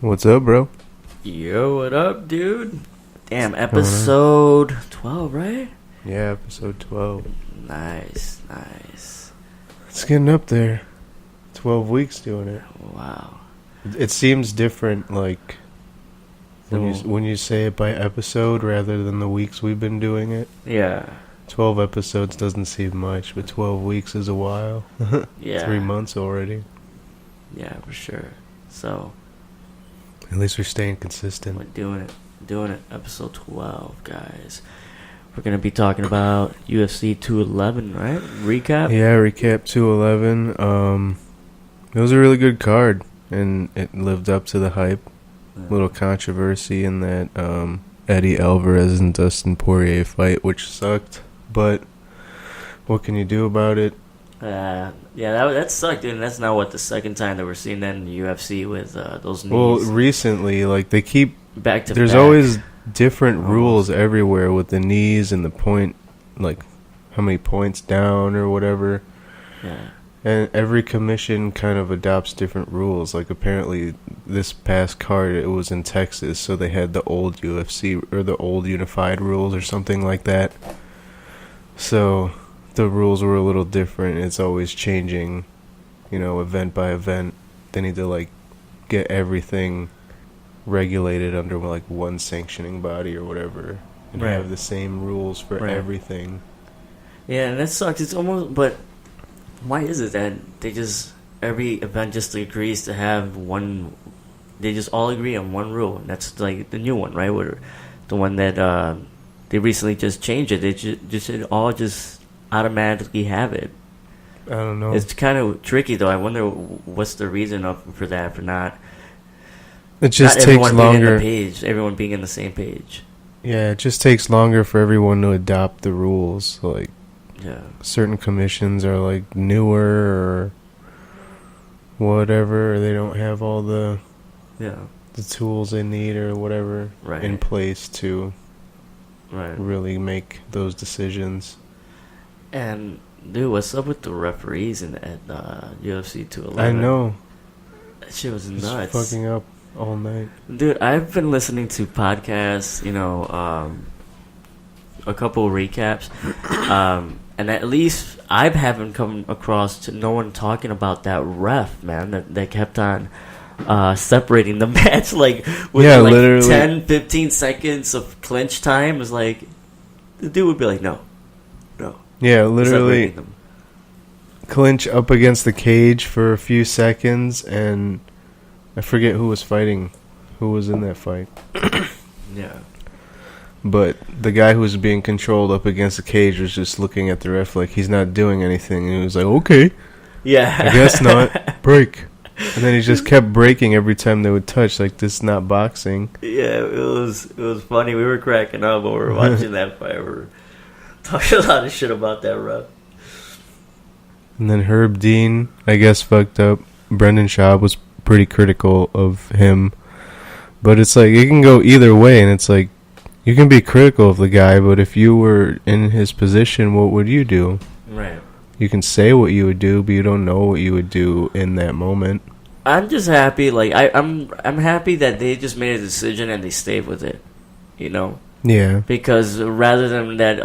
What's up, bro? Yo, what up, dude? Damn, episode 12, right? Yeah, episode 12. Nice. It's getting up there. 12 weeks doing it. Wow. It seems different, like, when you say it by episode rather than the weeks we've been doing it. Yeah. 12 episodes doesn't seem much, but 12 weeks is a while. Yeah. 3 months already. Yeah, for sure. So, At least we're staying consistent. we're doing it. Episode 12, guys. We're going to be talking about UFC 211, right? Recap? Yeah, recap 211. It was a really good card, and it lived up to the hype. Little controversy in that Eddie Alvarez and Dustin Poirier fight, which sucked. But what can you do about it? Yeah, that sucked, dude. And that's not the second time that we're seeing that in the UFC with those knees. Well, recently, like, they keep... back to There's back. always different rules everywhere with the knees and the point, like, how many points down or whatever. Yeah. And every commission kind of adopts different rules. Like, apparently, this past card, it was in Texas, so they had the old UFC, or the old unified rules or something like that. So, the rules were a little different. It's always changing, event by event. They need to, like, get everything regulated under, like, one sanctioning body or whatever. And Right. have the same rules for Right. everything. Yeah, and that sucks. It's almost, but why is it that every event just agrees to have one, they just all agree on one rule, and that's like the new one, right? Where the one that they recently just changed it. They should all just automatically have it. I don't know. It's kind of tricky, though. I wonder what's the reason for that, for not. It just not takes everyone being longer. in the page, everyone being in the same page. Yeah, it just takes longer for everyone to adopt the rules. Like, Yeah. certain commissions are, like, newer or whatever, or they don't have all the tools they need or whatever Right. in place to Right. really make those decisions. And dude, what's up with the referees at UFC 211? I know. That shit was It's nuts. fucking up all night. Dude, I've been listening to podcasts, a couple of recaps, and at least I haven't come across to no one talking about that ref, man, that kept on separating the match, like, within like literally. 10, 15 seconds of clinch time. It was like, the dude would be like, no. Yeah, literally Separating them. clinch up against the cage for a few seconds, and I forget who was fighting, who was in that fight. Yeah. But the guy who was being controlled up against the cage was just looking at the ref like he's not doing anything. And he was like, okay, Yeah. I guess not. Break. And then he just kept breaking every time they would touch. Like, this is not boxing. Yeah, it was funny. We were cracking up when we were watching that fight. We were talking a lot of shit about that ref. And then Herb Dean, I guess, fucked up. Brendan Schaub was pretty critical of him. But it's like, it can go either way. And it's like, you can be critical of the guy, but if you were in his position, what would you do? Right. You can say what you would do, but you don't know what you would do in that moment. I'm just happy. Like, I'm happy that they just made a decision and they stayed with it. Yeah. Because rather than that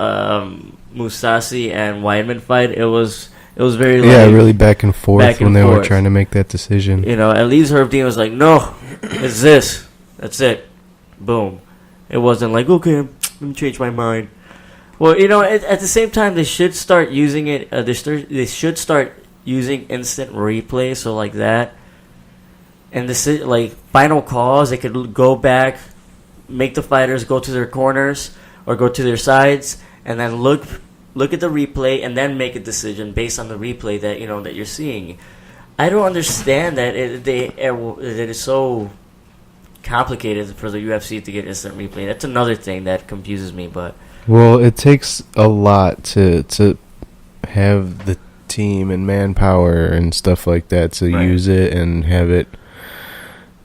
Mousasi and Weidman fight, it was very really back and forth back and when they were forth. trying to make that decision. At least Herb Dean was like, no, it's this. That's it. Boom. It wasn't like, okay, let me change my mind. Well, at the same time, they should start using it. They should start using instant replay, so like that. And this is like final calls. They could go back, make the fighters go to their corners or go to their sides, and then look at the replay, and then make a decision based on the replay that that you're seeing. I don't understand that that it's so complicated for the UFC to get instant replay. That's another thing that confuses me. But Well, it takes a lot to have the team and manpower and stuff like that to use it and have it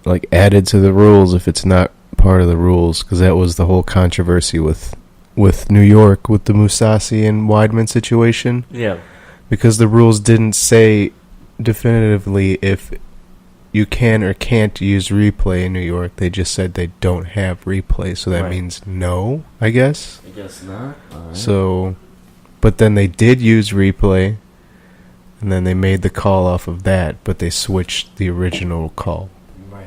like added to the rules if it's not part of the rules, because that was the whole controversy with New York with the Mousasi and Weidman situation. yeah, Because the rules didn't say definitively if you can or can't use replay in New York. They just said they don't have replay, so that means no, I guess. I guess not. All right. So, but then they did use replay, and then they made the call off of that, but they switched the original call. Right.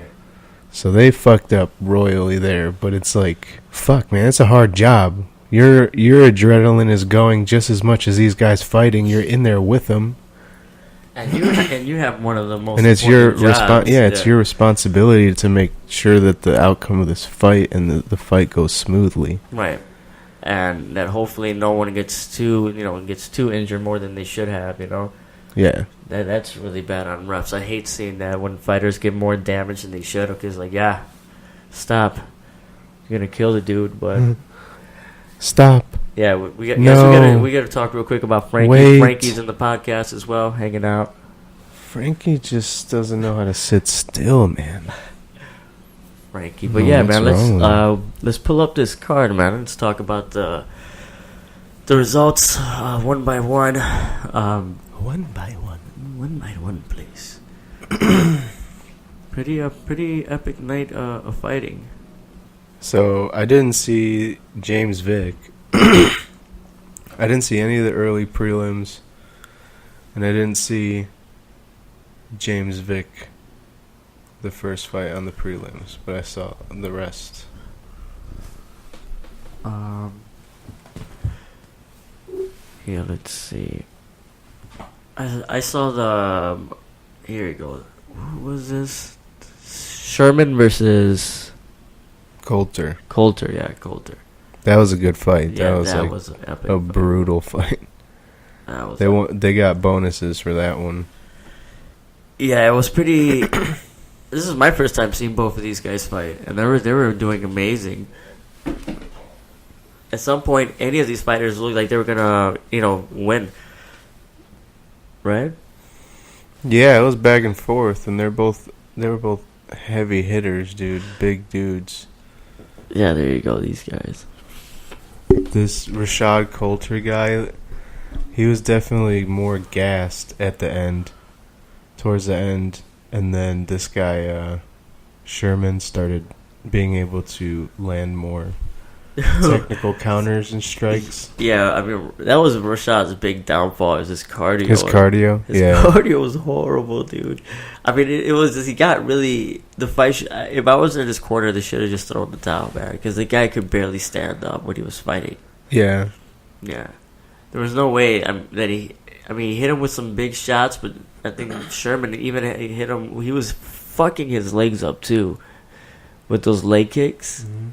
So they fucked up royally there, but it's like, fuck, man, it's a hard job. Your adrenaline is going just as much as these guys fighting. You're in there with them. And you have one of the most and it's your jobs. it's your responsibility to make sure that the outcome of this fight and the fight goes smoothly. Right. And that hopefully no one gets too injured more than they should have, Yeah. That's really bad on refs. I hate seeing that when fighters get more damage than they should, because stop. You're going to kill the dude, but stop. Yeah, we got to talk real quick about Frankie. Wait. Frankie's in the podcast as well, hanging out. Frankie just doesn't know how to sit still, man. Frankie, but yeah, man, let's pull up this card, man. Let's talk about the results one by one. One by one, please. Pretty epic night of fighting. So I didn't see James Vick. I didn't see any of the early prelims, and I didn't see James Vick the first fight on the prelims, but I saw the rest. Yeah, let's see. I saw the. Here we go. Who was this? Sherman versus Coulter. Coulter. That was a good fight. Yeah, that was an epic a brutal fight. They got bonuses for that one. Yeah, it was pretty. This is my first time seeing both of these guys fight, and they were doing amazing. At some point, any of these fighters looked like they were gonna, win. Right? Yeah, it was back and forth, and they were both heavy hitters, dude. Big dudes. Yeah, there you go. These guys. This Rashad Coulter guy, he was definitely more gassed at the end, towards the end, and then this guy, Sherman, started being able to land more technical counters and strikes. Yeah, I mean, that was Rashad's big downfall, is his cardio. His cardio was horrible, dude. I mean, it was just, he got really, the fight, if I was in his corner, they should have just thrown the towel, man, because the guy could barely stand up when he was fighting. Yeah. Yeah. There was no way that he hit him with some big shots, but I think Sherman even hit him, he was fucking his legs up, too, with those leg kicks. Mm-hmm.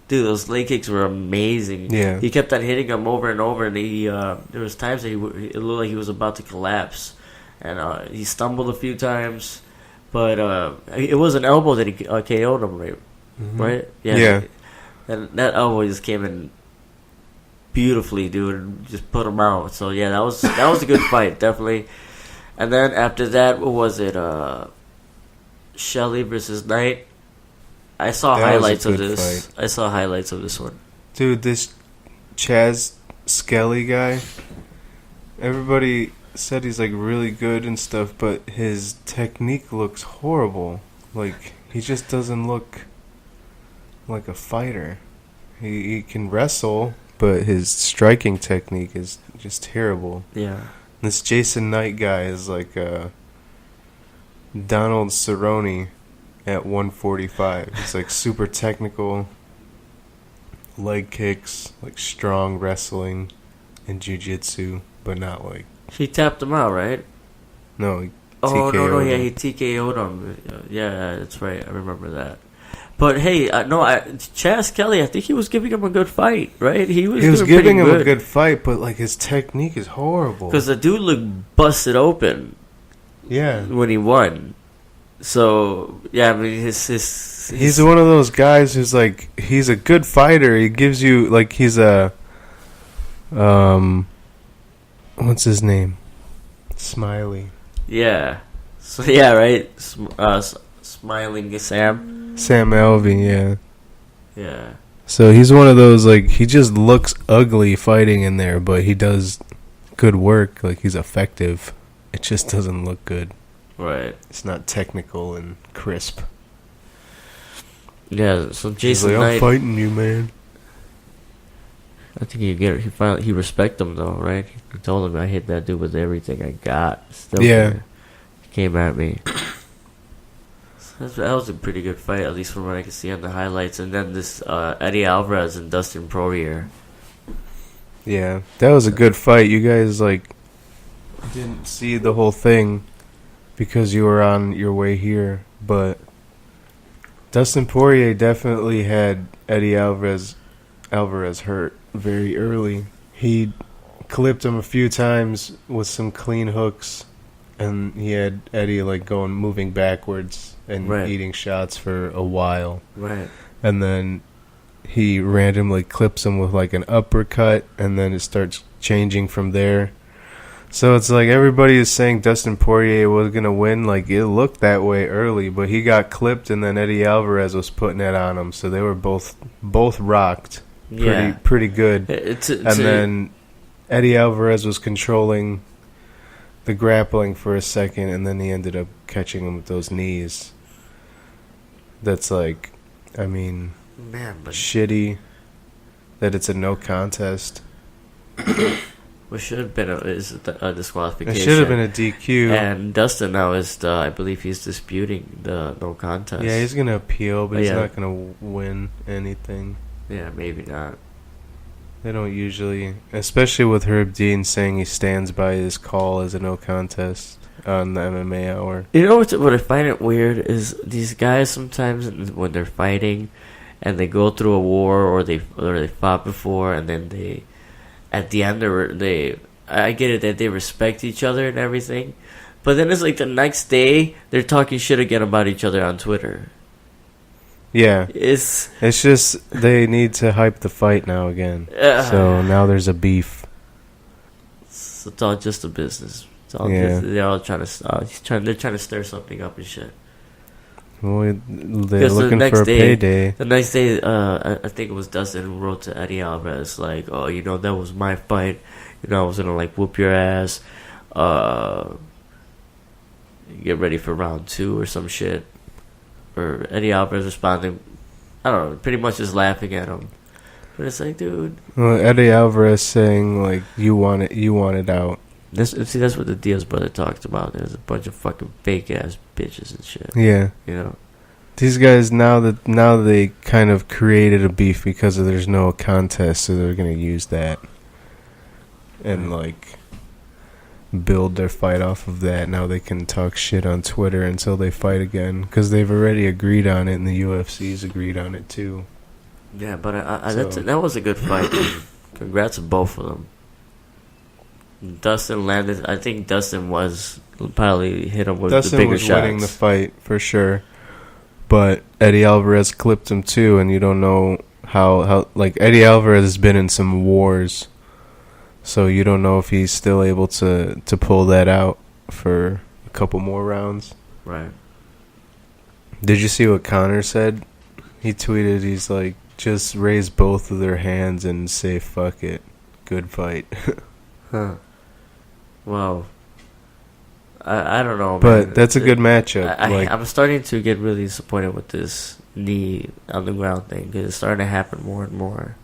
Dude, those leg kicks were amazing. Yeah. He kept on hitting him over and over, and there was times that it looked like he was about to collapse. And he stumbled a few times, but it was an elbow that he KO'd him, right? Mm-hmm. Right? Yeah. And that elbow just came in beautifully, dude, and just put him out. So, yeah, that was a good fight, definitely. And then after that, what was it? Shelley versus Knight. I saw highlights of this. Fight. I saw highlights of this one. Dude, this Chaz Skelly guy, everybody said he's like really good and stuff, but his technique looks horrible. Like, he just doesn't look like a fighter. He can wrestle, but his striking technique is just terrible. Yeah. This Jason Knight guy is like Donald Cerrone at 145. He's like super technical, leg kicks, like strong wrestling and jiu-jitsu, but not like... He tapped him out, right? No, he TKO'd him. He TKO'd him. Yeah, that's right. I remember that. But hey, Chaz Kelly, I think he was giving him a good fight, right? He was giving him a good fight, but like his technique is horrible. Because the dude looked busted open. Yeah. When he won. So yeah, I mean he's one of those guys who's like, he's a good fighter. He gives you like, he's a what's his name? Smiley. Yeah. So yeah, right. Smiling Sam Alvey, yeah. Yeah. So he's one of those, like, he just looks ugly fighting in there, but he does good work. Like, he's effective. It just doesn't look good. Right. It's not technical and crisp. Yeah. So He's Jason like, Knight. I'm fighting you, man. I think he respect him though, right? He told him I hit that dude with everything I got. Still came at me. That was a pretty good fight, at least from what I can see on the highlights. And then this Eddie Alvarez and Dustin Poirier. Yeah, that was a good fight. You guys didn't see the whole thing because you were on your way here, but Dustin Poirier definitely had Eddie Alvarez hurt very early. He clipped him a few times with some clean hooks, and he had Eddie moving backwards and eating shots for a while. Right. And then he randomly clips him with an uppercut, and then it starts changing from there. So it's everybody is saying Dustin Poirier was going to win. It looked that way early, but he got clipped, and then Eddie Alvarez was putting it on him. So they were both rocked pretty good. Then Eddie Alvarez was controlling the grappling for a second, and then he ended up catching him with those knees. That's Man, but shitty that it's a no contest. what should have been a disqualification. It should have been a DQ. And Dustin now I believe he's disputing the no contest. Yeah, he's gonna appeal, but he's not gonna win anything. Yeah, maybe not. They don't usually, especially with Herb Dean saying he stands by his call as a no contest on the MMA Hour. You know what I find it weird is these guys sometimes when they're fighting and they go through a war or they fought before, and then they at the end I get it that they respect each other and everything, but then it's the next day they're talking shit again about each other on Twitter. Yeah, it's just they need to hype the fight now again. So now there's a beef. It's all just a business. It's all they're all trying to they're trying to stir something up and shit. Well, they're looking for a payday. The next day, I think it was Dustin who wrote to Eddie Alvarez oh, that was my fight. I was gonna whoop your ass. Get ready for round 2 or some shit. Or Eddie Alvarez responding, I don't know, pretty much just laughing at him. But it's dude. Well, Eddie Alvarez saying you want it out. That's what the Diaz brother talked about. There's a bunch of fucking fake ass bitches and shit. Yeah. These guys now they kind of created a beef because there's no contest, so they're gonna use that and build their fight off of that. Now they can talk shit on Twitter until they fight again because they've already agreed on it, and the UFC's agreed on it too. Yeah, but that was a good fight. Congrats to both of them. Dustin landed. I think Dustin was probably hit him with the bigger shots. Dustin was winning the fight for sure, but Eddie Alvarez clipped him too, and you don't know how Eddie Alvarez has been in some wars. So you don't know if he's still able to pull that out for a couple more rounds. Right. Did you see what Connor said? He tweeted, he's just raise both of their hands and say, fuck it. Good fight. Huh. Well, I don't know, but man. That's a good matchup. I'm starting to get really disappointed with this knee on the ground thing because it's starting to happen more and more.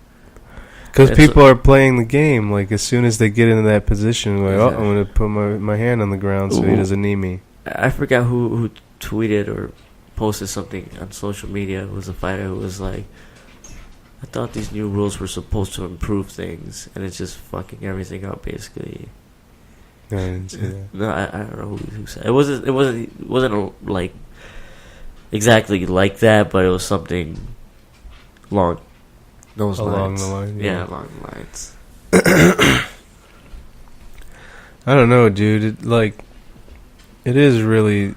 Because people are playing the game. As soon as they get into that position, oh, I'm going to put my hand on the ground so he doesn't knee me. I forgot who tweeted or posted something on social media. It was a fighter who was I thought these new rules were supposed to improve things, and it's just fucking everything up, basically. No, I didn't see that. No, I don't know who said it. It wasn't exactly like that, but it was something along those lines. The line, yeah, along the lines. I don't know, dude. It is really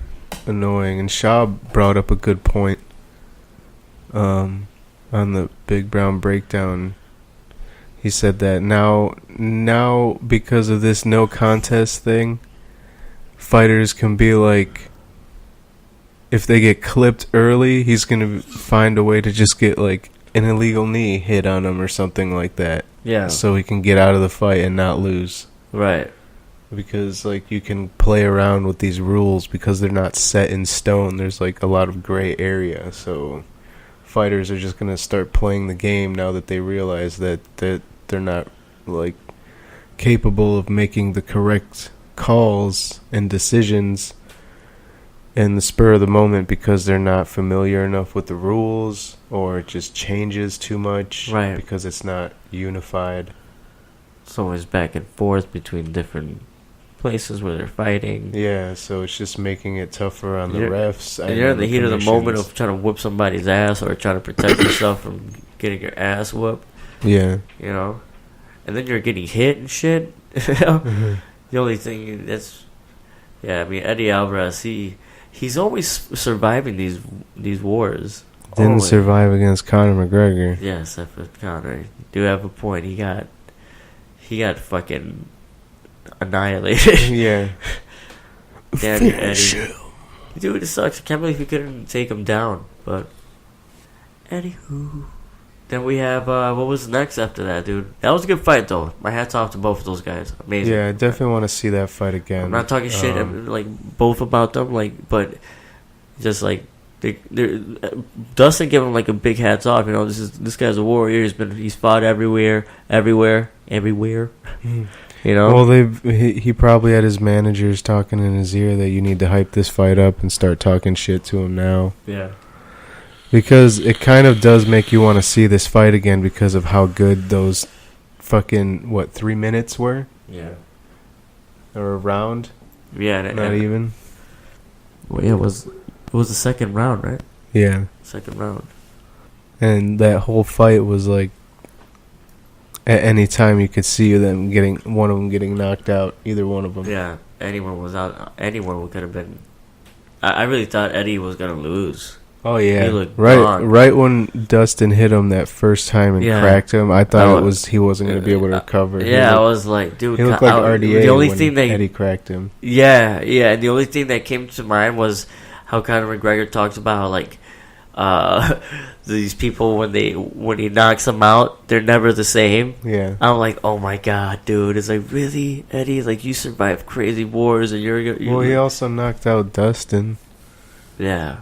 annoying. And Shaw brought up a good point on the Big Brown Breakdown. He said that now because of this no contest thing, fighters can be if they get clipped early, he's going to find a way to just get an illegal knee hit on him or something like that. Yeah. So he can get out of the fight and not lose. Right. because like you can play around with these rules because they're not set in stone. There's like a lot of gray area, so fighters are just gonna start playing the game now that they realize that they're not like capable of making the correct calls and decisions in the spur of the moment because they're not familiar enough with the rules, or it just changes too much because it's not unified. It's always back and forth between different places where they're fighting. Yeah, so it's just making it tougher on the refs. And you're in the heat of the moment of trying to whoop somebody's ass or trying to protect yourself from getting your ass whooped. Yeah. You know? And then you're getting hit and shit. The only thing that's... Yeah, I mean, Eddie Alvarez, he's always surviving these wars. Didn't survive against Conor McGregor. Yes, that's with Conor. You do have a point. He got fucking annihilated. Yeah. Damn you, Eddie. Dude, it sucks. I can't believe he couldn't take him down. But Eddie, who? Then we have what was next after that, dude? That was a good fight, though. My hats off to both of those guys. Amazing. Yeah, I definitely want to see that fight again. I'm not talking shit, like both about them, like, but just like Dustin gave him like a big hats off. You know, this guy's a warrior. He's fought everywhere. You know. Well, he probably had his managers talking in his ear that you need to hype this fight up and start talking shit to him now. Yeah. Because it kind of does make you want to see this fight again because of how good those fucking 3 minutes were. Yeah. Or a round. Yeah. Not even. Well, yeah, it was the second round, right? Yeah. Second round. And that whole fight was like, at any time you could see one of them getting knocked out, either one of them. Yeah, anyone was out. Anyone could have been. I really thought Eddie was gonna lose. Oh yeah, he looked right. gone. Right when Dustin hit him that first time and cracked him, I thought he wasn't gonna be able to recover. Yeah, I was like, dude, he looked like RDA. The only thing that Eddie cracked him. Yeah, and the only thing that came to mind was how Conor McGregor talks about how like these people when he knocks them out, they're never the same. Yeah, I'm like, oh my god, dude! It's like, really, Eddie? Like, you survived crazy wars, and you're well, he also knocked out Dustin. Yeah,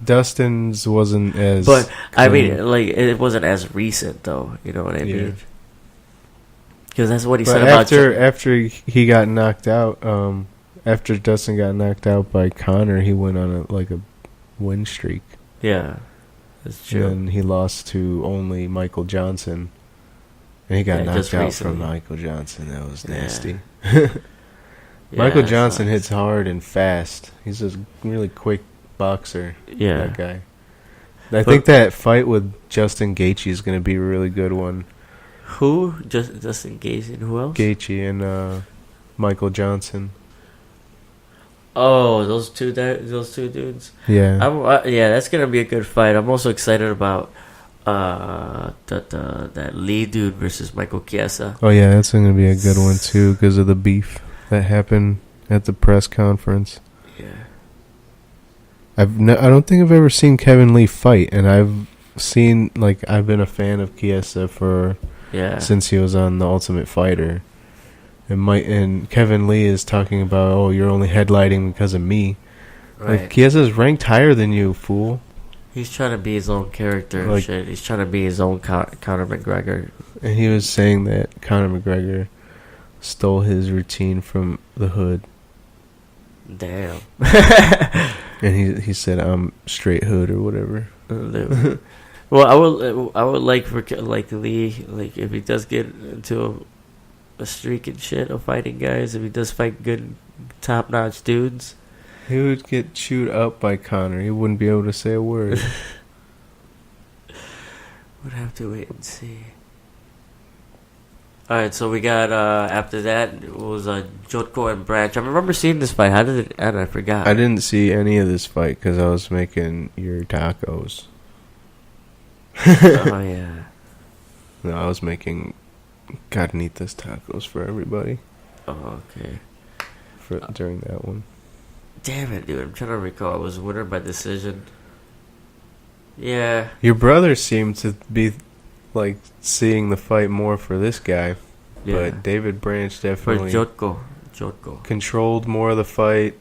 Dustin's wasn't as. But I mean, like, it wasn't as recent though. You know what I mean? Because that's what he said about after he got knocked out. After Dustin got knocked out by Conor, he went on a win streak. Yeah, that's true. And then he lost to only Michael Johnson. And he got knocked out from Michael Johnson. That was nasty. Michael Johnson hits hard and fast. He's a really quick boxer. Yeah. That guy. I think that fight with Justin Gaethje is going to be a really good one. Who? Justin Gaethje and who else? Gaethje and Michael Johnson. Oh, those two dudes. Yeah, yeah, that's gonna be a good fight. I'm also excited about that Lee dude versus Michael Chiesa. Oh yeah, that's gonna be a good one too because of the beef that happened at the press conference. Yeah, I don't think I've ever seen Kevin Lee fight, and I've been a fan of Chiesa since he was on The Ultimate Fighter. And Kevin Lee is talking about, oh, you're only headlighting because of me. right. Like, Chiesa's ranked higher than you, fool. He's trying to be his own character and shit. He's trying to be his own Conor McGregor. And he was saying that Conor McGregor stole his routine from the hood. Damn. And he said, I'm straight hood or whatever. Well, I would like for Lee, like, if he does get into a streak and shit of fighting guys, if he does fight good top-notch dudes, he would get chewed up by Conor. He wouldn't be able to say a word. Would have to wait and see. Alright, so we got after that it was Jotko and Branch. I remember seeing this fight. How did it end? I forgot. I didn't see any of this fight because I was making your tacos. Oh yeah. No, I was making carnitas tacos for everybody. Oh, okay. During that one. Damn it, dude. I'm trying to recall. I was winner by decision. Yeah. Your brother seemed to be, like, seeing the fight more for this guy. but David Branch For definitely Jotko. controlled more of the fight,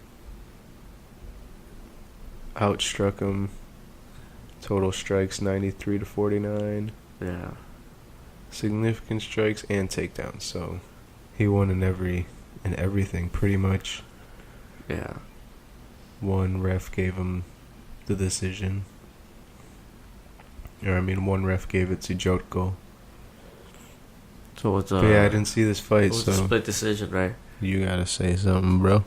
outstruck him. Total strikes 93 to 49. Yeah. Significant strikes and takedowns. So he won in everything pretty much. Yeah. One ref gave him the decision. One ref gave it to Jotko. So it's But yeah, I didn't see this fight, it was so a split decision, right? you gotta say something, bro.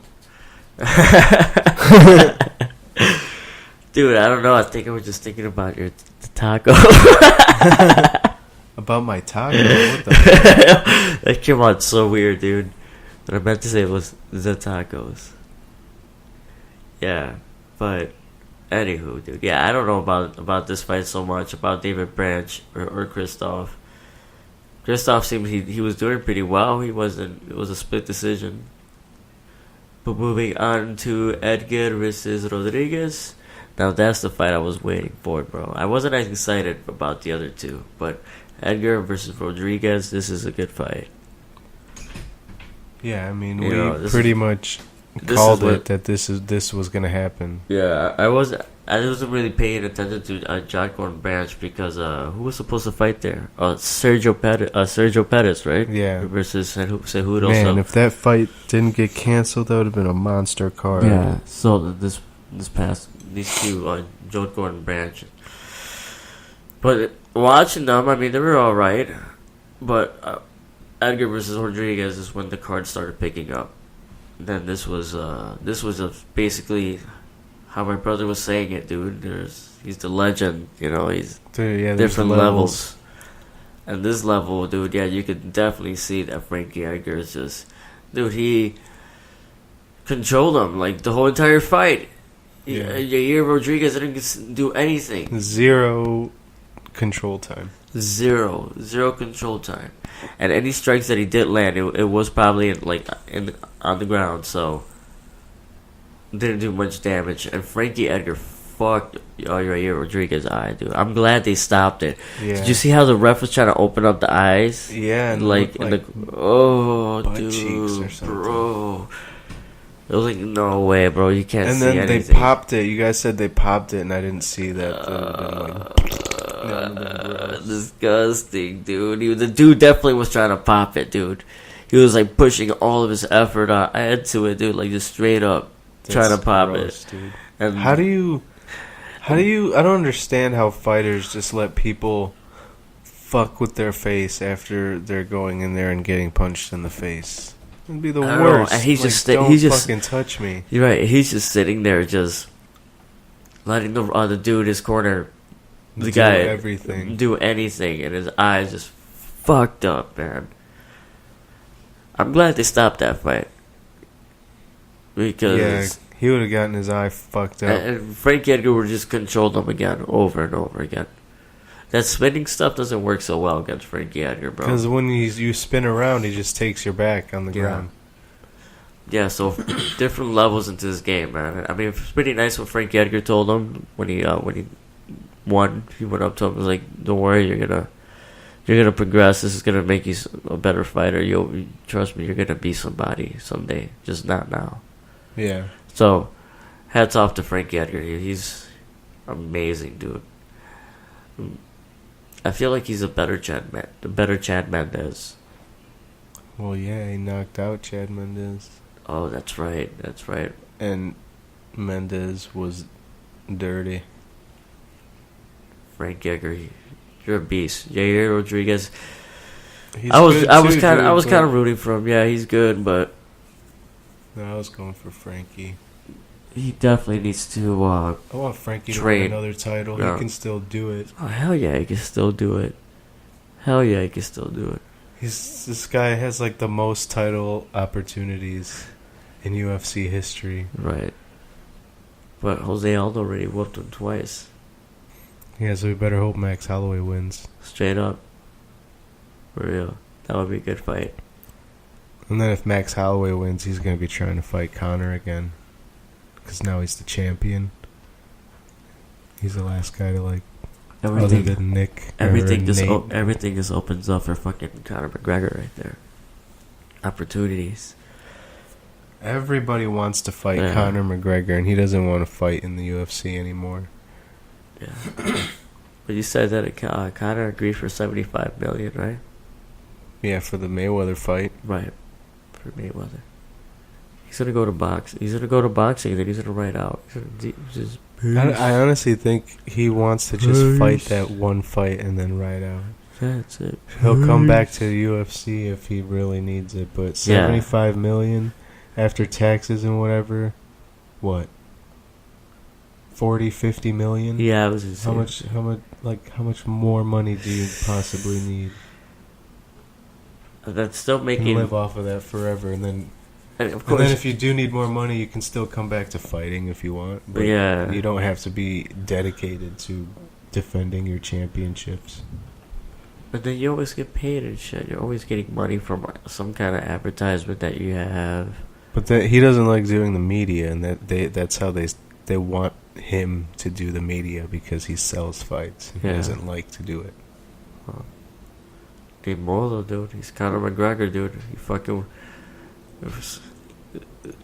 Dude, I don't know. I think I was just thinking about the taco. About my taco? What the That came out so weird, dude. What I meant to say was the tacos. Yeah, but anywho, dude. Yeah, I don't know about this fight so much, about David Branch or Christoph. Christoph seemed he was doing pretty well. It was a split decision. But moving on to Edgar versus Rodriguez. Now that's the fight I was waiting for, bro. I wasn't as excited about the other two, but Edgar versus Rodriguez, this is a good fight. Yeah, we pretty much called it that this was gonna happen. Yeah, I wasn't really paying attention to Jotko and Branch because who was supposed to fight there? Sergio Pettis, right? Yeah. Versus Cejudo. Man, if that fight didn't get canceled, that would have been a monster card. Yeah. So these two, Jotko and Branch. But watching them, they were all right. But Edgar versus Rodriguez is when the card started picking up. Then this was basically how my brother was saying it, dude. He's the legend, he's different levels. And this level, dude, yeah, you could definitely see that Frankie Edgar is just, dude, he controlled him like the whole entire fight. Yeah. Yair Rodriguez didn't do anything. Zero control time. Zero control time. And any strikes that he did land, it was probably on the ground, so didn't do much damage. And Frankie Edgar fucked Yair Rodriguez's eye, dude. I'm glad they stopped it. Yeah. Did you see how the ref was trying to open up the eyes? Yeah, and butt dude, cheeks or something. bro. It was like, no way, bro. You can't see anything. And then they popped it. You guys said they popped it, and I didn't see that. Disgusting, dude. The dude definitely was trying to pop it, dude. He was like pushing all of his effort into it, dude. Like just straight up trying to pop it. Dude. And How do you? I don't understand how fighters just let people fuck with their face after they're going in there and getting punched in the face. It'd be the worst. And he's don't just fucking touch me. You're right. He's just sitting there, just letting the dude in his corner, the guy, do anything, and his eyes just fucked up, man. I'm glad they stopped that fight because he would have gotten his eye fucked up. And Frankie Edgar would just control them again, over and over again. That spinning stuff doesn't work so well against Frankie Edgar, bro. Because when you spin around, he just takes your back on the ground. Yeah, so different levels into this game, man. It's pretty nice what Frankie Edgar told him when he won. He went up to him and was like, "Don't worry, you're gonna progress. This is gonna make you a better fighter. You'll trust me. You're gonna be somebody someday, just not now." Yeah. So, hats off to Frankie Edgar. He's amazing, dude. I feel like he's a better Chad Mendes. Well, yeah, he knocked out Chad Mendes. Oh, that's right. And Mendes was dirty. Frank Edgar, you're a beast. Yair Rodriguez. I was kind of rooting for him. Yeah, he's good, but no, I was going for Frankie. He definitely needs to. I want Frankie to win another title. Yeah. He can still do it. Oh hell yeah, he can still do it. This guy has like the most title opportunities in UFC history. Right. But Jose Aldo already whooped him twice. Yeah, so we better hope Max Holloway wins. Straight up. For real. That would be a good fight. And then if Max Holloway wins, he's going to be trying to fight Conor again. Because now he's the champion. He's the last guy to other than Nick. Everything just opens up for fucking Conor McGregor right there. opportunities. Everybody wants to fight Yeah. Conor McGregor, and he doesn't want to fight in the UFC anymore. Yeah. But you said that Conor agreed for $75 million, right? Yeah, for the Mayweather fight. Right. For Mayweather. He's gonna go to boxing. He's gonna go to boxing, and then he's gonna write out. Just I honestly think he wants to just fight that one fight and then ride out. That's it. He'll come back to the UFC if he really needs it, but $75 million after taxes and whatever, what? 40, 50 million? Yeah, it was insane. How much more money do you possibly need? That's still You making. can live off of that forever, and then Of course. And then if you do need more money, you can still come back to fighting if you want. But yeah. you don't have to be dedicated to defending your championships. But then you always get paid and shit. You're always getting money from some kind of advertisement that you have. But he doesn't like doing the media, and that's how they want him to do the media, because he sells fights. He doesn't like to do it. Huh. Need more though, dude. He's Conor McGregor, dude. He fucking...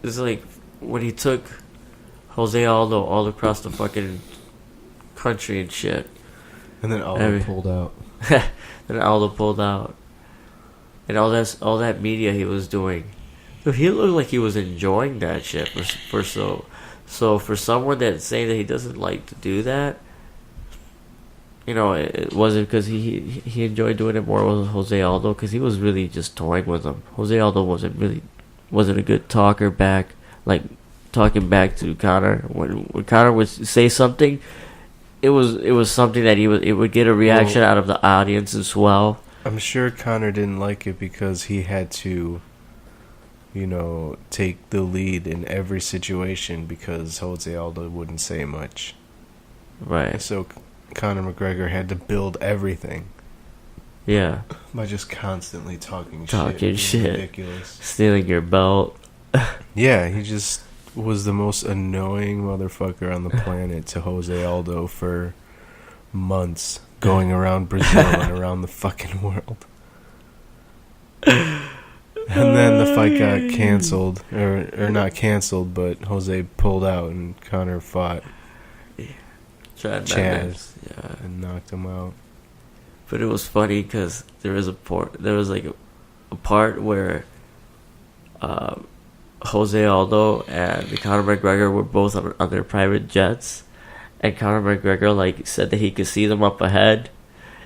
It's like when he took Jose Aldo all across the fucking country and shit. And then Aldo pulled out. Then Aldo pulled out. And all that media he was doing. Dude, he looked like he was enjoying that shit so for someone that's saying that he doesn't like to do that, you know, it wasn't because he enjoyed doing it more with Jose Aldo, because he was really just toying with him. Jose Aldo wasn't a good talker back, like talking back to Conor. When Conor would say something, it was something that it would get a reaction out of the audience as well. I'm sure Conor didn't like it because he had to, you know, take the lead in every situation because Jose Aldo wouldn't say much. Right. So Conor McGregor had to build everything. Yeah. By just constantly talking shit. Ridiculous. Stealing your belt. Yeah, he just was the most annoying motherfucker on the planet to Jose Aldo for months, going around Brazil and around the fucking world. And then the fight got canceled, or not canceled, but Jose pulled out and Conor fought Chaz and knocked him out. But it was funny because there was like a part where Jose Aldo and Conor McGregor were both on their private jets, and Conor McGregor like said that he could see them up ahead.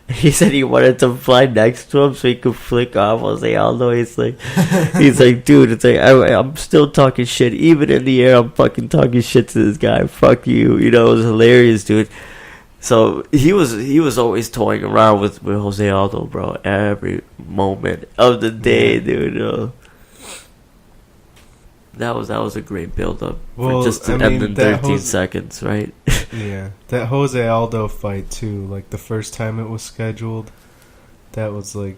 He said he wanted to fly next to him so he could flick off Jose Aldo. He's like, dude, it's like I'm still talking shit even in the air. I'm fucking talking shit to this guy. Fuck you, you know. It was hilarious, dude. So he was always toying around with Jose Aldo, bro. Every moment of the day, dude. You know? That was a great build up for just to end in 13 seconds, right? Yeah, that Jose Aldo fight too. Like the first time it was scheduled, that was like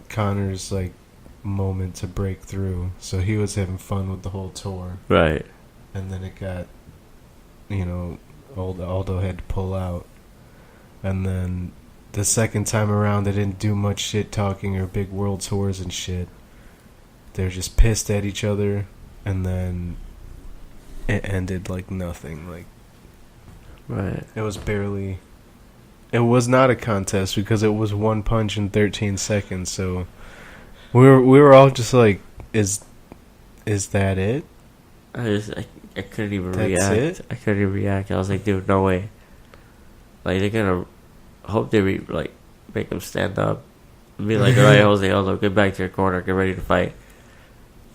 Conor's like moment to break through. So he was having fun with the whole tour, right? And then it got, you know, Aldo had to pull out, and then the second time around they didn't do much shit talking or big world tours and shit. They're just pissed at each other, and then it ended like nothing. Like. Right. It was not a contest because it was one punch in 13 seconds. So we were all just like, is that it? I couldn't even That's react. it? I couldn't even react. I was like, dude, no way. Like they're gonna hope they like make him stand up and be like, all right, Jose Aldo, get back to your corner, get ready to fight.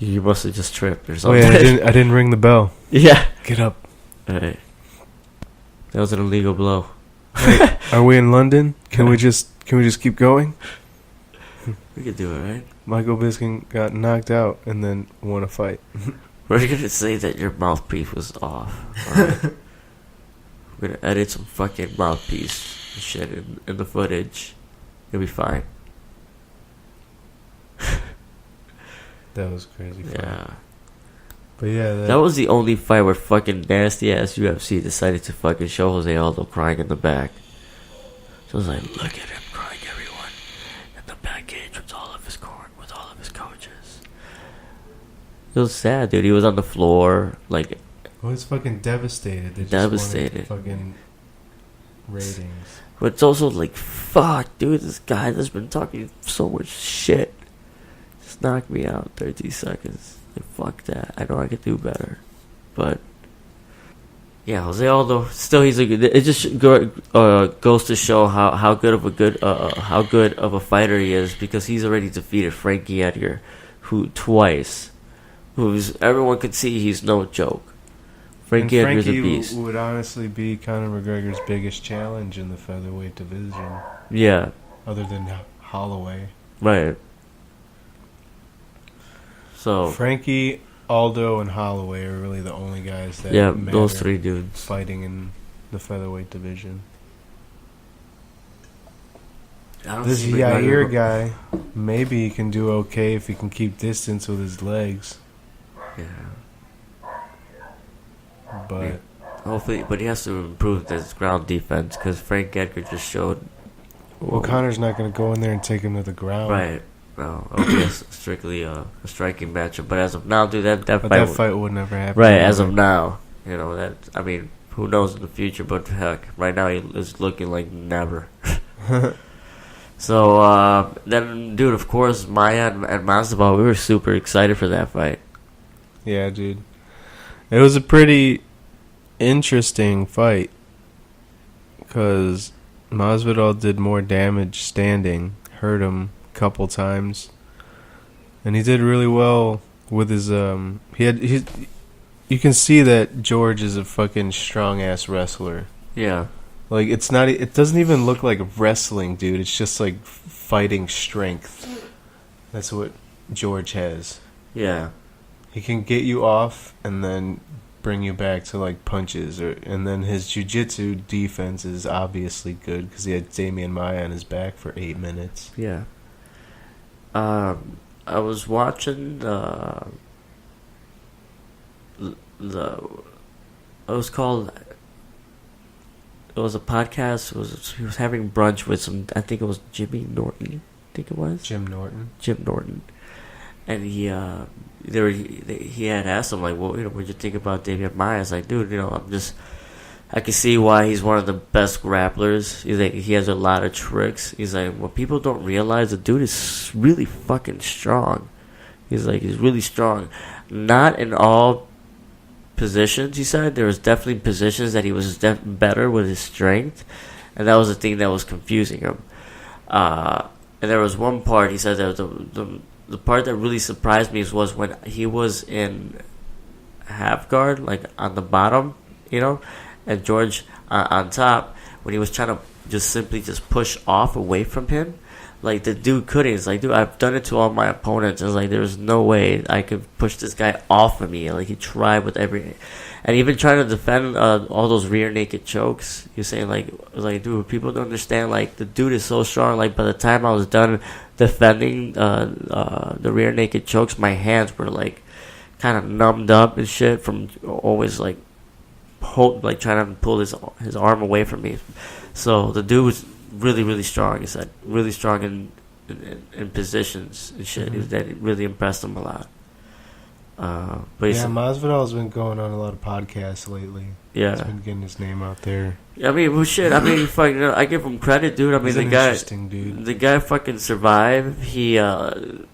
You must have just tripped or something. Wait, I didn't ring the bell. Yeah. Get up. All right. That was an illegal blow. Wait, are we in London? Can we just keep going? We could do it, right? Michael Bisping got knocked out and then won a fight. We're gonna say that your mouthpiece was off. Right? We're gonna edit some fucking mouthpiece shit in the footage. It'll be fine. That was crazy fun. Yeah. But yeah, that was the only fight where fucking nasty ass UFC decided to fucking show Jose Aldo crying in the back. So I was like, look at him crying, everyone, in the back cage with all of his coaches. It was sad, dude. He was on the floor, like. Well, he's fucking devastated. They just Devastated. Fucking ratings. But it's also like, fuck, dude. This guy that's been talking so much shit just knocked me out in 30 seconds. Like, fuck that. I know I could do better, but. Yeah, Jose Aldo. Still, he's a good. It just goes to show how good of a fighter he is, because he's already defeated Frankie Edgar, who twice, who's everyone could see he's no joke. Frankie Edgar's a beast. Would honestly be Conor McGregor's biggest challenge in the featherweight division. Yeah. Other than Holloway. Right. So Frankie, Aldo, and Holloway are really the only guys that matter those three dudes fighting in the featherweight division. This Yair guy, maybe he can do okay if he can keep distance with his legs. Yeah. But hopefully, but he has to improve his ground defense, because Frank Edgar just showed. Well, Conor's not going to go in there and take him to the ground. Right. No, it'll be strictly a striking matchup. But as of now, dude, that fight would never happen. Right, as of now, that. I mean, who knows in the future? But heck, right now it's looking like never. So then, dude, of course, Maya and Masvidal, we were super excited for that fight. Yeah, dude. It was a pretty interesting fight, because Masvidal did more damage standing, hurt him a couple times, and he did really well with his you can see that George is a fucking strong ass wrestler. Yeah. Like, it doesn't even look like wrestling, dude. It's just like fighting strength. That's what George has. Yeah. He can get you off and then bring you back to like punches, and then his jiu-jitsu defense is obviously good, because he had Damian Maia on his back for 8 minutes. Yeah. I was watching it was a podcast. He was having brunch with I think it was Jimmy Norton. I think it was Jim Norton. And he had asked him, like, well, what'd you think about Damian Maia? I was like, dude, I can see why he's one of the best grapplers. He's like, he has a lot of tricks. He's like, what people don't realize, the dude is really fucking strong. He's like, he's really strong. Not in all positions, he said. There was definitely positions that he was better with his strength, and that was the thing that was confusing him. And there was one part, he said, that the part that really surprised me was when he was in half guard, like on the bottom, and George on top, when he was trying to just push off away from him. Like, the dude couldn't. It's like, dude, I've done it to all my opponents. It's like, there's no way I could push this guy off of me. Like, he tried with everything. And even trying to defend all those rear naked chokes. You're saying, like, dude, people don't understand. Like, the dude is so strong. Like, by the time I was done defending the rear naked chokes, my hands were, like, kind of numbed up and shit from always, like, trying to pull his arm away from me. So, the dude was really, really strong. He said really strong in positions and shit. Mm-hmm. That really impressed him a lot. But Masvidal's been going on a lot of podcasts lately. Yeah, he's been getting his name out there. I mean, well, shit. I mean, fucking, I give him credit, dude. I mean, he's interesting dude. The guy fucking survived. He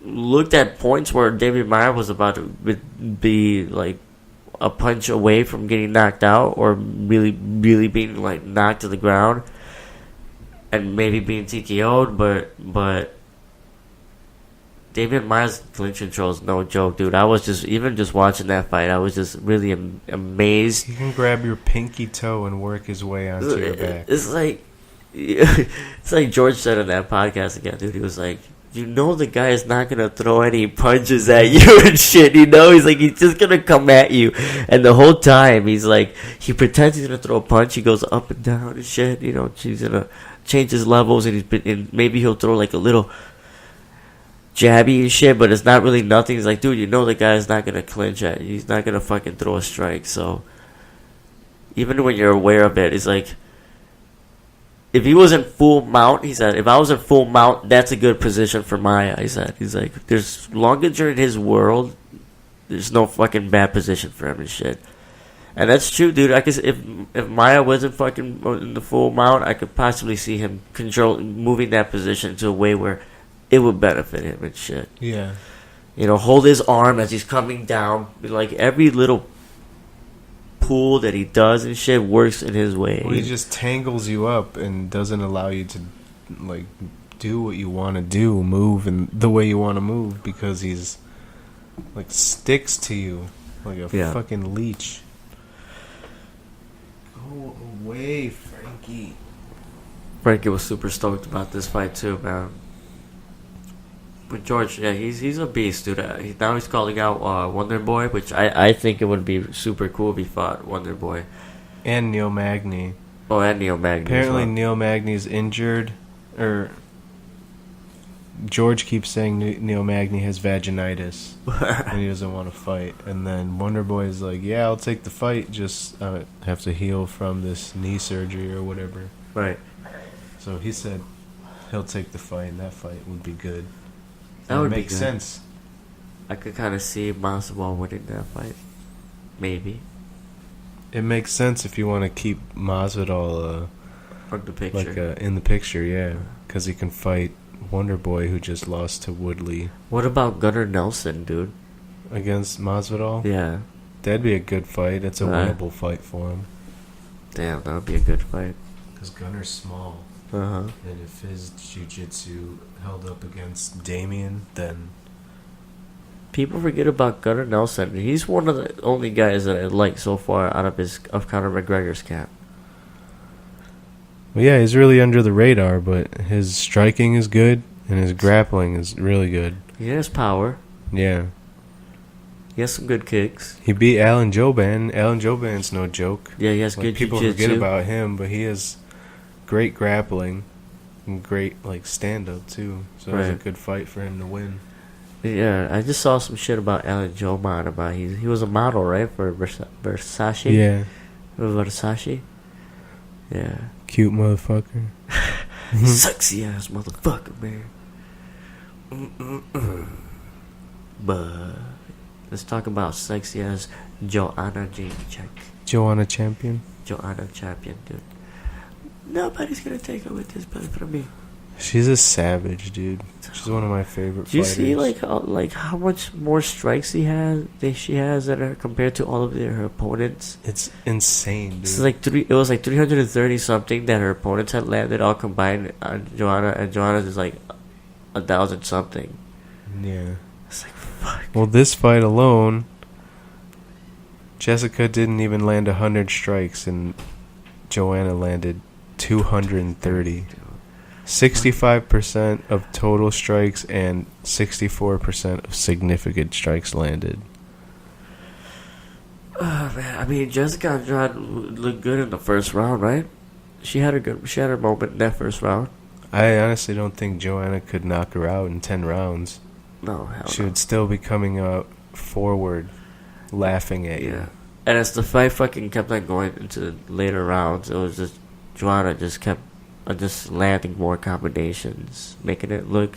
looked at points where David Meyer was about to be like a punch away from getting knocked out, or really, really being like knocked to the ground. And maybe being TKO'd, but David Meyer's clinch control is no joke, dude. I was just watching that fight, I was just really amazed. He can grab your pinky toe and work his way onto your back. It's like George said on that podcast again, dude. He was like, the guy is not gonna throw any punches at you and shit. He's like, he's just gonna come at you, and the whole time he's like, he pretends he's gonna throw a punch. He goes up and down and shit. He's gonna change his levels, and maybe he'll throw like a little jabby and shit, but it's not really nothing. He's like, dude, the guy's not gonna clinch at you. He's not gonna fucking throw a strike. So even when you're aware of it, it's like, if he was in full mount, he said, if I was in full mount, that's a good position for Maya. He's like, there's long as you're in his world, there's no fucking bad position for him and shit. And that's true, dude. I guess if Maya wasn't fucking in the full mount, I could possibly see him moving that position to a way where it would benefit him and shit. Yeah. You know, hold his arm as he's coming down. Like, every little pull that he does and shit works in his way. Well, he just tangles you up and doesn't allow you to, like, do what you want to do, move in the way you want to move, because he's, like, sticks to you like a fucking leech. Go away, Frankie. Frankie was super stoked about this fight too, man. But George, yeah, he's a beast, dude. Now he's calling out Wonder Boy, which I think it would be super cool if he fought Wonder Boy. And Neil Magny. Oh, and Neil Magny. Apparently Neil Magny's injured, or George keeps saying Neil Magny has vaginitis and he doesn't want to fight. And then Wonder Boy is like, yeah, I'll take the fight, just have to heal from this knee surgery or whatever. Right. So he said he'll take the fight, and that fight would be good. That would make sense. I could kind of see Masvidal winning that fight. Maybe. It makes sense if you want to keep Masvidal on the picture. Like in the picture, yeah, because he can fight Wonder Boy, who just lost to Woodley. What about Gunnar Nelson, dude? Against Masvidal? Yeah. That'd be a good fight. It's a winnable fight for him. Damn, that would be a good fight. Because Gunner's small. Uh-huh. And if his jiu-jitsu held up against Damian, then... People forget about Gunnar Nelson. He's one of the only guys that I like so far out of Conor McGregor's camp. Well, yeah, he's really under the radar, but his striking is good, and his grappling is really good. He has power. Yeah. He has some good kicks. He beat Alan Jouban. Alan Jouban's no joke. Yeah, he has good people jiu-jitsu. Forget about him, but he has great grappling and great stand-up, too. So it was a good fight for him to win. Yeah, I just saw some shit about Alan Jouban. About he was a model, right, for Versace? Yeah. Versace? Yeah. Cute motherfucker. Sexy ass motherfucker, man. But let's talk about sexy ass Joanna Jędrzejczyk. Joanna Champion? Joanna Champion, dude. Nobody's gonna take her with this belt from me. She's a savage, dude. She's one of my favorite fighters. Do you see how much more strikes she has than her compared to all of her opponents? It's insane, dude. It was like 330 something that her opponents had landed all combined on Joanna, and Joanna's is like 1,000 something. Yeah. It's like, fuck. Well, this fight alone, Jessica didn't even land 100 strikes, and Joanna landed 230. 65% of total strikes and 64% of significant strikes landed. Oh, man. I mean, Jessica Andrade looked good in the first round, right? She had her moment in that first round. I honestly don't think Joanna could knock her out in 10 rounds. No, hell She no. would still be coming out forward, laughing at you. And as the fight fucking kept on going into the later rounds, it was just Joanna just kept just landing more combinations, making it look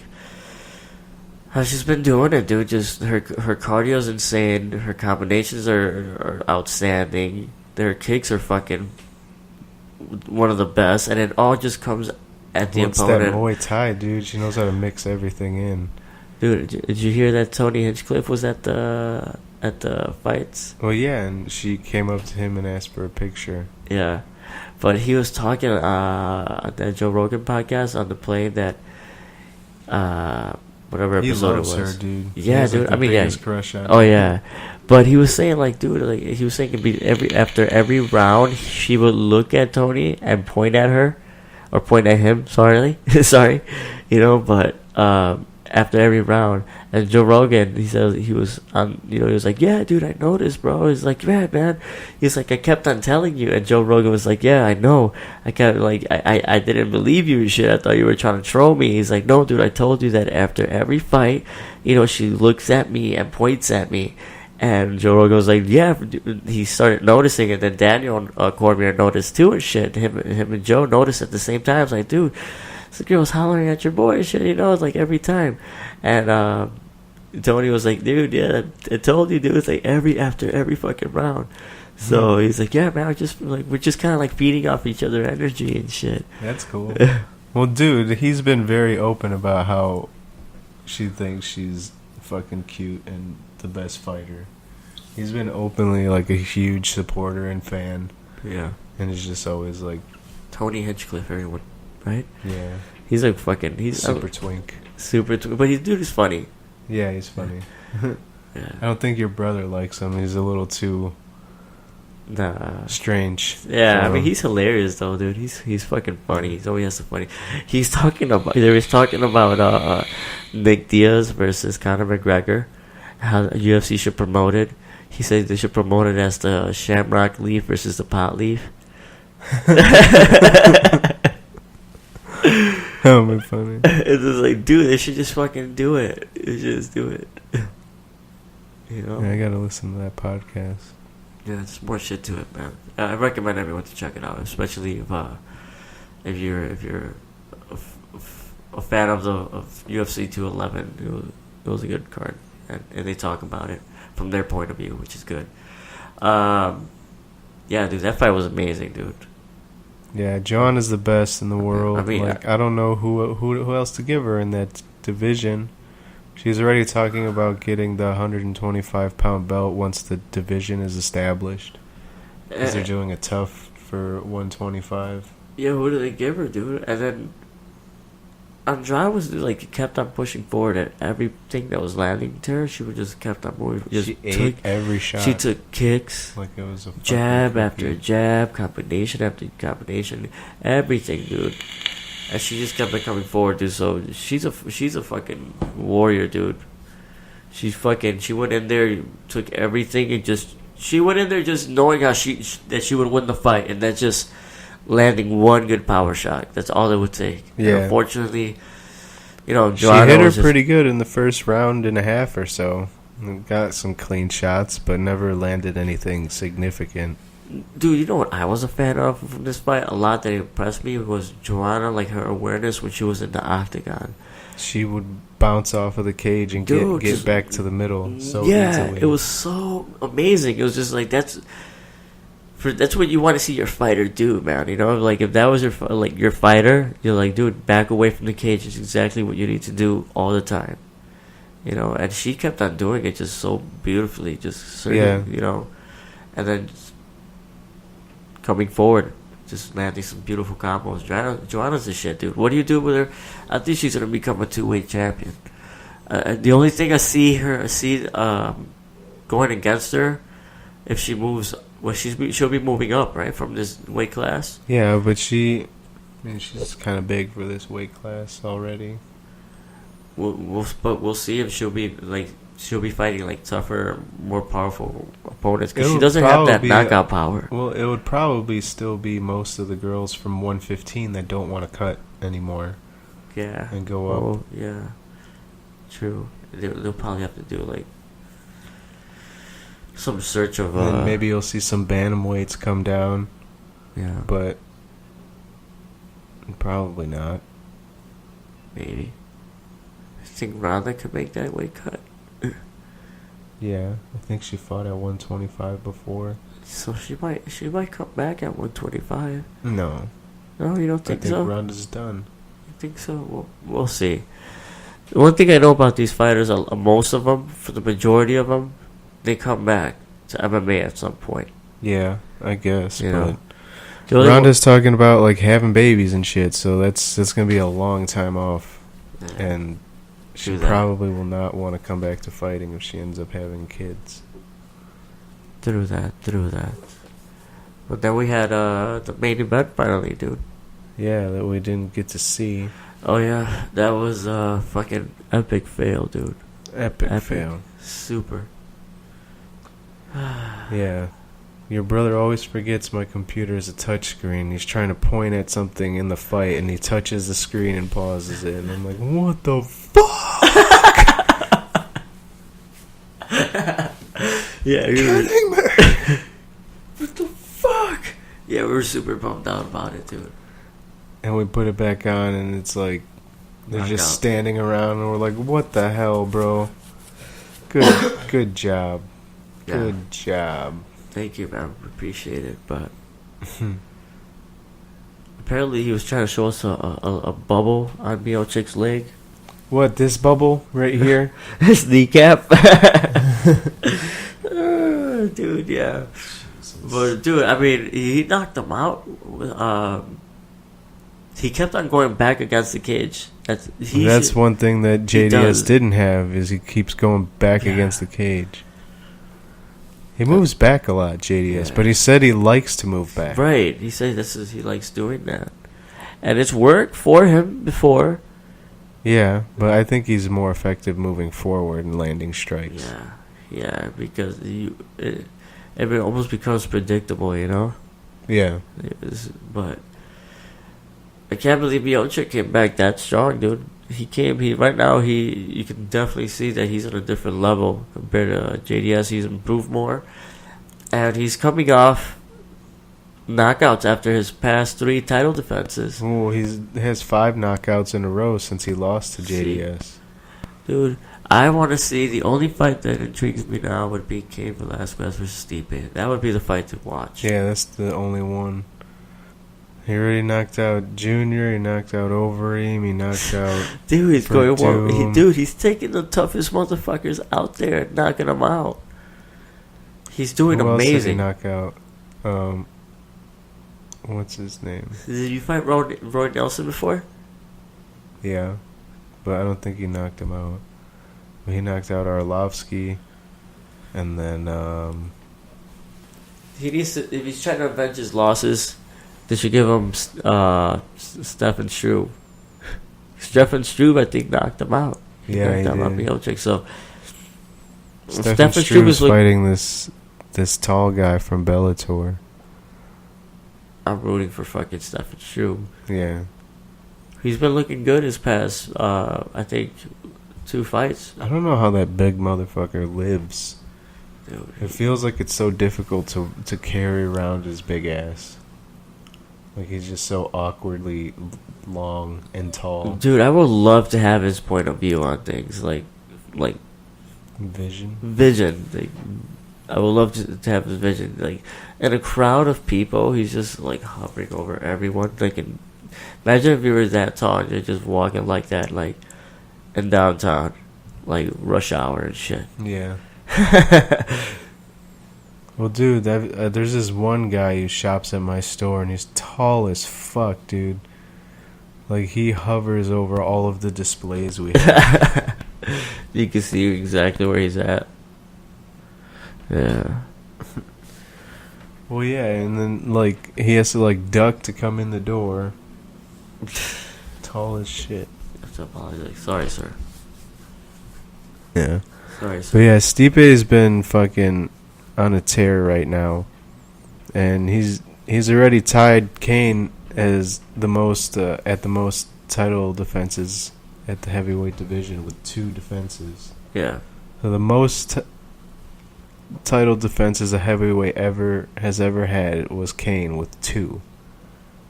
how she's been doing it, dude. Just her cardio's insane. Her combinations are outstanding. Her kicks are fucking one of the best, and it all just comes at the opponent. It's that Muay Thai, dude. She knows how to mix everything in. Dude, did you hear that Tony Hinchcliffe was at the fights? Well, yeah, and she came up to him and asked for a picture. Yeah. But he was talking on that Joe Rogan podcast on the plane that whatever episode it was. He loves her, dude. Yeah, dude. I mean, yeah. Crush on oh yeah, but he was saying he was saying after every round she would look at Tony and point at her or point at him. Sorry, but after every round. And Joe Rogan, he says he was on, he was like, yeah, dude, I noticed, bro. He's like, yeah, man. He's like, I kept on telling you. And Joe Rogan was like, yeah, I know. I kept, I didn't believe you and shit. I thought you were trying to troll me. He's like, no, dude, I told you that after every fight, she looks at me and points at me. And Joe Rogan was like, yeah. He started noticing it. Then Daniel Cormier noticed too and shit. Him and Joe noticed at the same time. I was like, dude, this girl's hollering at your boy and shit, it's like every time. And Tony was like, dude, yeah, I told you, dude. It's like after every fucking round. So he's like, yeah, man, we're just kind of like feeding off each other energy and shit. That's cool. Well, dude, he's been very open about how she thinks she's fucking cute and the best fighter. He's been openly like a huge supporter and fan. Yeah. And it's just always like Tony Hinchcliffe, everyone, right? Yeah. He's like fucking. He's super twink. But dude is funny. Yeah, he's funny. Yeah. I don't think your brother likes him. He's a little too strange. Yeah, I mean he's hilarious though, dude. He's fucking funny. He's always has the funny. They was talking about Nick Diaz versus Conor McGregor, how UFC should promote it. He said they should promote it as the Shamrock Leaf versus the Pot Leaf. That would be funny. It's just like, dude, they should just fucking do it. They should just do it. You know? Yeah, I gotta listen to that podcast. Yeah, there's more shit to it, man. I recommend everyone to check it out, especially if you're a fan of UFC 211. It was a good card, and they talk about it from their point of view, which is good. Yeah, dude, that fight was amazing, dude. Yeah, John is the best in the world. I mean, I don't know who else to give her in that division. She's already talking about getting the 125-pound belt once the division is established. Because they're doing a tough for 125. Yeah, who do they give her, dude? And then Andrade was like kept on pushing forward at everything that was landing to her. She would just kept on moving. She ate every shot. She took kicks, like it was a jab after jab, combination after combination, everything, dude. And she just kept on coming forward, dude. So she's a fucking warrior, dude. She went in there, took everything, and she went in there just knowing that she would win the fight, and that's just landing one good power shot. That's all it would take. Yeah. And unfortunately, Joanna she hit her pretty good in the first round and a half or so. Got some clean shots, but never landed anything significant. Dude, you know what I was a fan of from this fight? A lot that impressed me was Joanna, like her awareness when she was in the octagon. She would bounce off of the cage and get back to the middle so easily. It was so amazing. It was just like that's what you want to see your fighter do, man. Like if that was your fighter, you're like, dude, back away from the cage is exactly what you need to do all the time. And she kept on doing it just so beautifully, and then coming forward, just landing some beautiful combos. Joanna's the shit, dude. What do you do with her? I think she's gonna become a 2-weight champion. The only thing I see going against her, if she moves, well, she'll be moving up, right, from this weight class. Yeah, but she's kind of big for this weight class already. We'll see if she'll be fighting like tougher, more powerful opponents, because she doesn't have that knockout power. Well, it would probably still be most of the girls from 115 that don't want to cut anymore. Yeah, and go up. Oh, yeah, true. They'll probably have to do like some search of. And maybe you'll see some bantamweights come down. Yeah, but probably not. Maybe. I think Ronda could make that weight cut. Yeah, I think she fought at 125 before. So she might come back at 125. No, you don't think so? I think Ronda's done. You think so? Well, we'll see. The one thing I know about these fighters, most of them, for the majority of them, they come back to MMA at some point. Yeah, I guess. But Ronda's talking about like having babies and shit, so that's gonna be a long time off, and she probably will not want to come back to fighting if she ends up having kids. Through that. But then we had the main event finally, dude. Yeah, that we didn't get to see. Oh yeah, that was a fucking epic fail, dude. Epic fail. Super. Yeah. Your brother always forgets my computer is a touchscreen. He's trying to point at something in the fight, and he touches the screen and pauses it. And I'm like, what the fuck? Yeah, kidding me? What the fuck? Yeah, we were super bummed out about it, dude. And we put it back on, and it's like they're just standing around, and we're like, what the hell, bro? Good job. Yeah. Good job. Thank you, man. Appreciate it. But apparently he was trying to show us a bubble on Miocic leg. What, this bubble right here? His kneecap. Dude, yeah. But, dude, I mean, he knocked him out. He kept on going back against the cage. That's one thing that JDS didn't have, is he keeps going back against the cage. He moves back a lot, JDS, but he said he likes to move back. Right. He said he likes doing that. And it's worked for him before. Yeah, but I think he's more effective moving forward and landing strikes. Yeah, because it almost becomes predictable, you know? Yeah. But I can't believe Miocic came back that strong, dude. Right now, you can definitely see that he's on a different level compared to JDS. He's improved more. And he's coming off knockouts after his past 3 title defenses. Oh, he has 5 knockouts in a row since he lost to JDS. Dude, I want to see, the only fight that intrigues me now would be Cain Velasquez versus Stipe. That would be the fight to watch. Yeah, that's the only one. He already knocked out Junior, he knocked out Overeem, he knocked out... Dude, he's going one. Dude, he's taking the toughest motherfuckers out there and knocking them out. He's doing amazing. Else did he knock out? What's his name? Did you fight Roy Nelson before? Yeah, but I don't think he knocked him out. But he knocked out Arlovsky, and then he needs to, if he's trying to avenge his losses, they should give him Stefan Struve. Stefan Struve, I think, knocked him out. He knocked out Miocic. So Stefan Struve is fighting this tall guy from Bellator. I'm rooting for fucking Stefan Struve. Yeah. He's been looking good his past, I think, 2 fights. I don't know how that big motherfucker lives. Dude, it feels like it's so difficult to carry around his big ass. Like, he's just so awkwardly long and tall. Dude, I would love to have his point of view on things. Like vision. Like, I would love to have his vision. Like, in a crowd of people, he's just, like, hovering over everyone. Like, imagine if you were that tall and you're just walking like that, like, in downtown. Like, rush hour and shit. Yeah. Well, dude, there's this one guy who shops at my store, and he's tall as fuck, dude. Like, he hovers over all of the displays we have. You can see exactly where he's at. Yeah. Well, yeah, and then, like, he has to, like, duck to come in the door. Tall as shit. I have to apologize. Sorry, sir. Yeah. Sorry, sir. But yeah, Stipe has been fucking on a tear right now, and he's already tied Cain as the most title defenses at the heavyweight division with 2 defenses. Yeah. So the most title defenses a heavyweight has ever had was Cain with 2.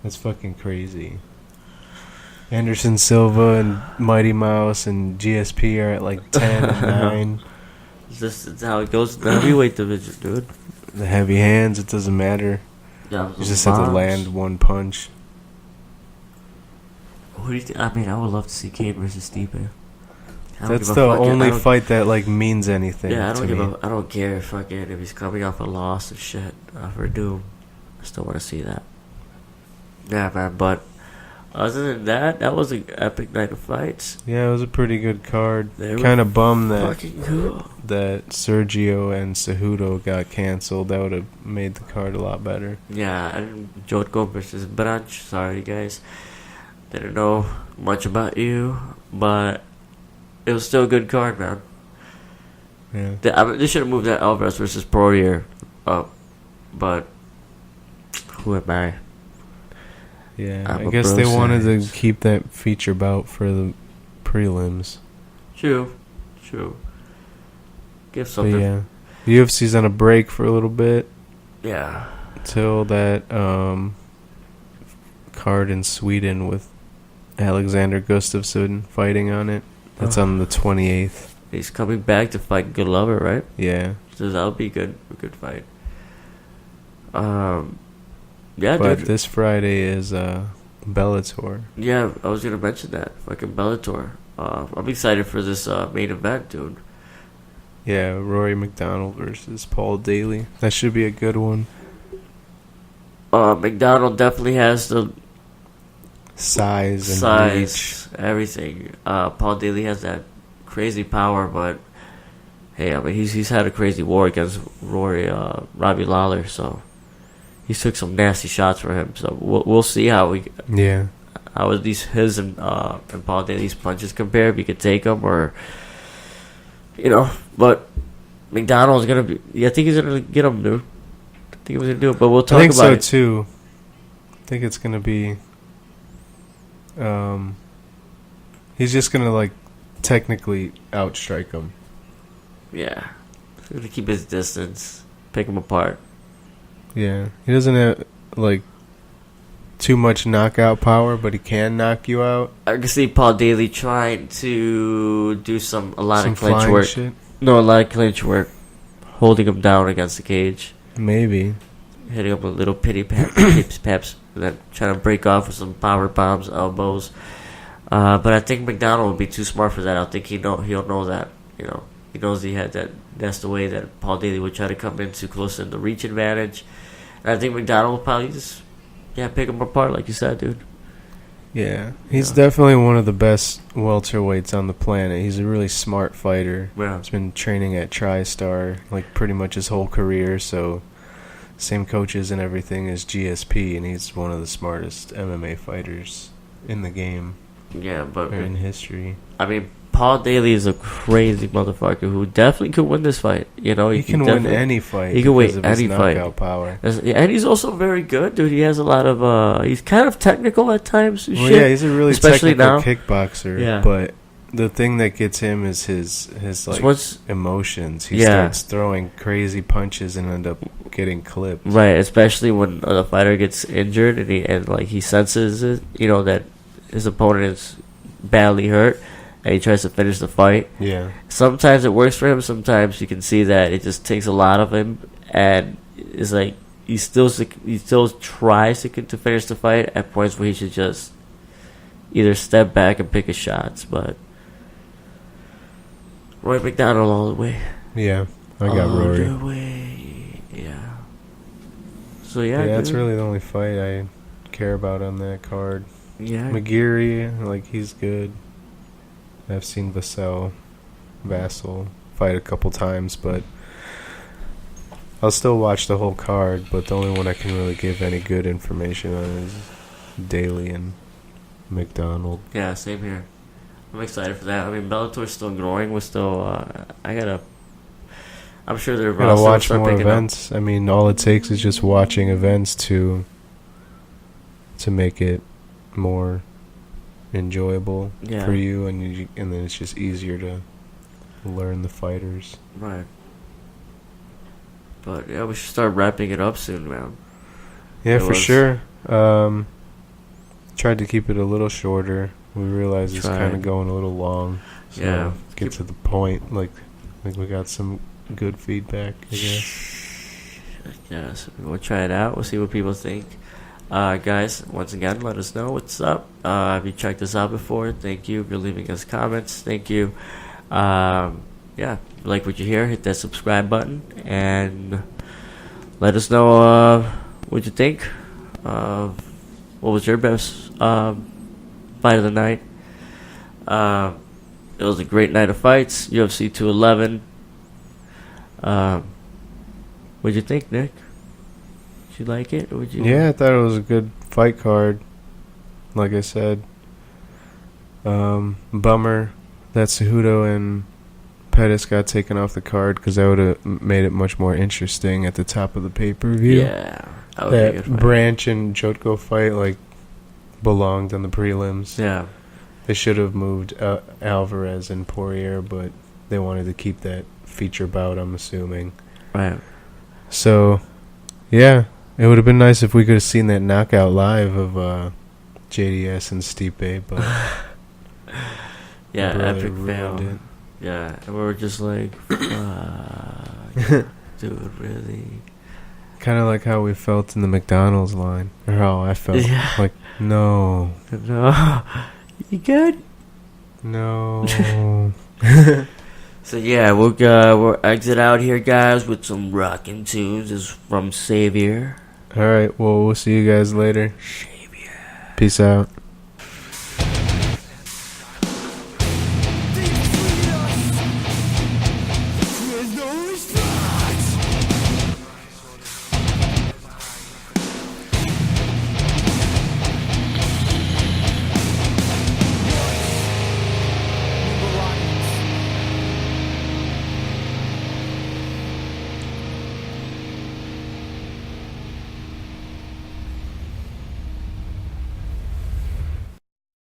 That's fucking crazy. Anderson Silva and Mighty Mouse and GSP are at like 10 and 9. That's how it goes in the heavyweight division, dude. The heavy hands, it doesn't matter. Yeah, you just have to land one punch. Who do you think? I mean, I would love to see Cain versus Stipe. That's the only fight that like means anything. Yeah, I to don't care if he's coming off a loss and shit for Doom. I still want to see that. Yeah, man. But other than that, that was an epic night of fights. Yeah, it was a pretty good card. Kind of bummed that cool. that Sergio and Cejudo got canceled. That would have made the card a lot better. Yeah, and Jotko versus Branch. Sorry, guys. Didn't know much about you, but it was still a good card, man. Yeah. They should have moved that Alvarez versus Poirier up, but who am I? Yeah, I guess they wanted to keep that feature bout for the prelims. True. Give something. But yeah, the UFC's on a break for a little bit. Yeah. Till that card in Sweden with Alexander Gustafsson fighting on it. That's on the 28th. He's coming back to fight Glover, right? Yeah. So that'll be a good fight. But dude. this Friday is Bellator. Yeah, I was gonna mention that. Fucking Bellator. I'm excited for this main event, dude. Yeah, Rory McDonald versus Paul Daly. That should be a good one. McDonald definitely has the Size and reach. everything. Paul Daly has that crazy power, but hey, I mean he's had a crazy war against Robbie Lawler, so he took some nasty shots for him. So we'll see how at least his and Paul Daly's punches compare. If he could take them, or but McDonald's gonna be. Yeah, I think he's gonna get him, dude. I think he was gonna do it, but we'll talk about it. I think so too. I think it's gonna be. He's just gonna like technically outstrike him. Yeah, he's gonna keep his distance, pick him apart. Yeah, he doesn't have like too much knockout power, but he can knock you out. I can see Paul Daly trying to do a lot of clinch work. Shit. No, a lot of clinch work, holding him down against the cage. Maybe hitting him with little pips, peps, and then trying to break off with some power bombs, elbows. But I think McDonald would be too smart for that. I think he'll know that. He knows he had that. That's the way that Paul Daly would try to come in too close in the reach advantage. And I think McDonald will probably just pick him apart, like you said, dude. Yeah, he's definitely one of the best welterweights on the planet. He's a really smart fighter. Yeah. He's been training at TriStar like pretty much his whole career, so same coaches and everything as GSP, and he's one of the smartest MMA fighters in the game. Yeah, but in history. I mean, Paul Daly is a crazy motherfucker who definitely could win this fight. He can win any fight. He can win any fight. Knockout power. And he's also very good, dude. He has a lot of. He's kind of technical at times. Well, yeah, he's a really especially technical now. Kickboxer. Yeah. But the thing that gets him is his emotions. He starts throwing crazy punches and end up getting clipped. Right, especially when the fighter gets injured and he senses it. That his opponent is badly hurt. And he tries to finish the fight. Yeah. Sometimes it works for him. Sometimes you can see that it just takes a lot of him, and it's like he still tries to finish the fight at points where he should just either step back and pick his shots. But Roy McDonald all the way. Yeah, I got Rory. All the way. Yeah. So yeah, that's really the only fight I care about on that card. Yeah. McGeary, he's good. I've seen Vassell fight a couple times, but I'll still watch the whole card. But the only one I can really give any good information on is Daly and McDonald. Yeah, same here. I'm excited for that. I mean, Bellator's still growing. We're still. I'm sure they're gotta watch more events. I mean, all it takes is just watching events to make it more enjoyable for you, and then it's just easier to learn the fighters. Right. But yeah, we should start wrapping it up soon, man. Yeah, for sure. Tried to keep it a little shorter. We realized it's kind of going a little long. So let's get to the point. I think we got some good feedback, I guess. Yeah, so we'll try it out. We'll see what people think. Guys, once again, let us know what's up. Have you checked us out before? Thank you for leaving us comments. Thank you. Like what you hear, hit that subscribe button and let us know what you think. What was your best fight of the night? It was a great night of fights. UFC 211. What'd you think, Nick? Did you like it? Or Yeah, I thought it was a good fight card. Like I said, bummer that Cejudo and Pettis got taken off the card, because that would have made it much more interesting at the top of the pay-per-view. Yeah, that Branch and Jotko fight belonged on the prelims. Yeah, they should have moved Alvarez and Poirier, but they wanted to keep that feature bout, I'm assuming. Right. So, yeah. It would have been nice if we could have seen that knockout live of JDS and Stipe, but yeah, epic fail. Yeah, and we were just like, fuck, dude, really? Kind of like how we felt in the McDonald's line, or how I felt. Yeah. Like, no, No, you good? no. So yeah, we'll exit out here, guys, with some rockin' tunes. This is from Savior. All right, well, we'll see you guys later. Savior. Peace out.